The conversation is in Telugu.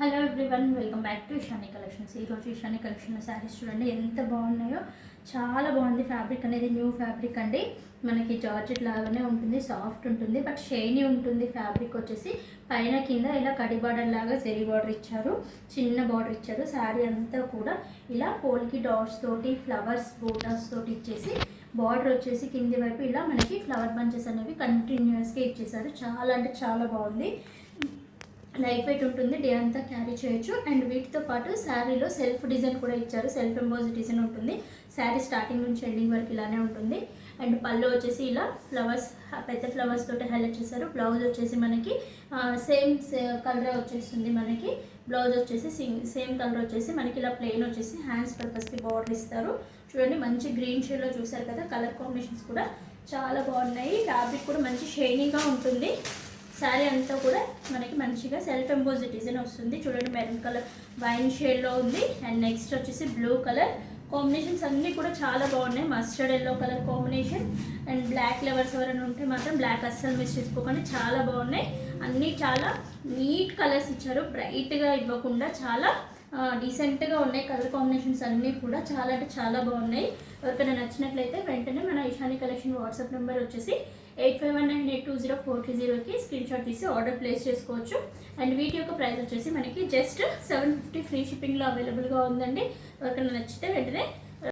Hello everyone, welcome back to Ishani collections. ఈరోజు ఇషాని కలెక్షన్లో శారీస్ చూడండి ఎంత బాగున్నాయో. చాలా బాగుంది. ఫ్యాబ్రిక్ అనేది న్యూ ఫ్యాబ్రిక్ అండి. మనకి జార్జెట్ లాగానే ఉంటుంది, సాఫ్ట్ ఉంటుంది, బట్ షైనీ ఉంటుంది. ఫ్యాబ్రిక్ వచ్చేసి పైన కింద ఇలా కడి బార్డర్ లాగా జెరీ బార్డర్ ఇచ్చారు, చిన్న బార్డర్ ఇచ్చారు. శారీ అంతా కూడా ఇలా పోల్కి డాట్స్ తోటి ఫ్లవర్స్ బూటాస్ తోటి ఇచ్చేసి బార్డర్ వచ్చేసి కింది వైపు ఇలా మనకి ఫ్లవర్ బంచెస్ అనేవి కంటిన్యూస్గా ఇచ్చేసారు. చాలా అంటే చాలా బాగుంది. లైట్ వెయిట్ ఉంటుంది, డే అంతా క్యారీ చేయొచ్చు. అండ్ వీటితో పాటు శారీలో సెల్ఫ్ డిజైన్ కూడా ఇచ్చారు. సెల్ఫ్ ఎంబోజ్ డిజైన్ ఉంటుంది. శారీ స్టార్టింగ్ నుంచి ఎండింగ్ వరకు ఇలానే ఉంటుంది. అండ్ పళ్ళు వచ్చేసి ఇలా ఫ్లవర్స్, పెద్ద ఫ్లవర్స్ తోటి హైలైట్ చేశారు. బ్లౌజ్ వచ్చేసి మనకి సేమ్ కలర్ వచ్చేస్తుంది. మనకి బ్లౌజ్ వచ్చేసి సేమ్ కలర్ వచ్చేసి మనకి ఇలా ప్లెయిన్ వచ్చేసి హ్యాండ్స్ పర్పస్కి బార్డర్ ఇస్తారు. చూడండి, మంచి గ్రీన్ షేడ్లో చూసారు కదా. కలర్ కాంబినేషన్స్ కూడా చాలా బాగున్నాయి. ఫ్యాబ్రిక్ కూడా మంచి షైనీగా ఉంటుంది. శారీ అంతా కూడా మనకి మంచిగా సెల్ఫ్ ఎంబోజ్ డిజైన్ వస్తుంది. చూడండి, మెరూన్ కలర్ వైన్ షేడ్లో ఉంది. అండ్ నెక్స్ట్ వచ్చేసి బ్లూ కలర్ కాంబినేషన్స్ అన్నీ కూడా చాలా బాగున్నాయి. Mustard yellow colour combination and black flowers ఎవరైనా ఉంటే మాత్రం బ్లాక్ అస్సలు మిస్ చేసుకోకండి. చాలా బాగున్నాయి. అన్నీ చాలా నీట్ కలర్స్ ఇచ్చారు. బ్రైట్గా ఇవ్వకుండా చాలా డీసెంట్గా ఉన్నాయి. కలర్ కాంబినేషన్స్ అన్నీ కూడా చాలా అంటే చాలా బాగున్నాయి. ఎవరికైనా నచ్చినట్లయితే వెంటనే మన ఇషాని కలెక్షన్ వాట్సాప్ నెంబర్ వచ్చేసి 8519820430కి స్క్రీన్ షాట్ తీసి ఆర్డర్ ప్లేస్ చేసుకోవచ్చు. అండ్ వీటి యొక్క ప్రైస్ వచ్చేసి మనకి జస్ట్ 750 ఫ్రీ షిప్పింగ్లో అవైలబుల్గా ఉందండి. ఎవరికైనా నచ్చితే వెంటనే